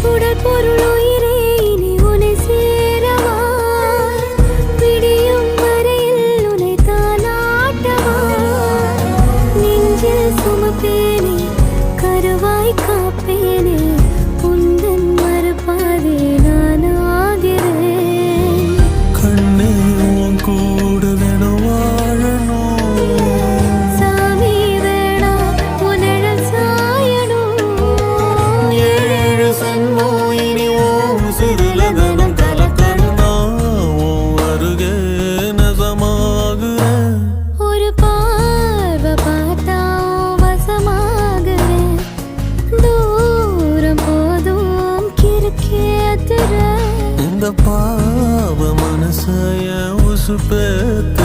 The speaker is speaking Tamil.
உடல் பொருள் உயிரே இனி உன்னை சேரவா விடியும் வரையில் உன்னை தாலாட்டவா நெஞ்சில் சுமப்பேனே கருவாய் காப்பேனே உந்தன் மறுபாதே நான் ஆகிறேன் கண்ணே உன் கூட வேணும் வாழணும் சாமி வேணா உன்னிடம் சாயணும் ஏழு சன்மோ இனி உன் சிறுலகனம் கலக்கணும் நான் உன் அருகே நசமாகுறேன் ஒரு பார்வை பார்த்தா வசமாகிறேன் தூரம் போதும் கிறுக்கேத்துற இந்த பாவ மனசைய உசுப்பேத்த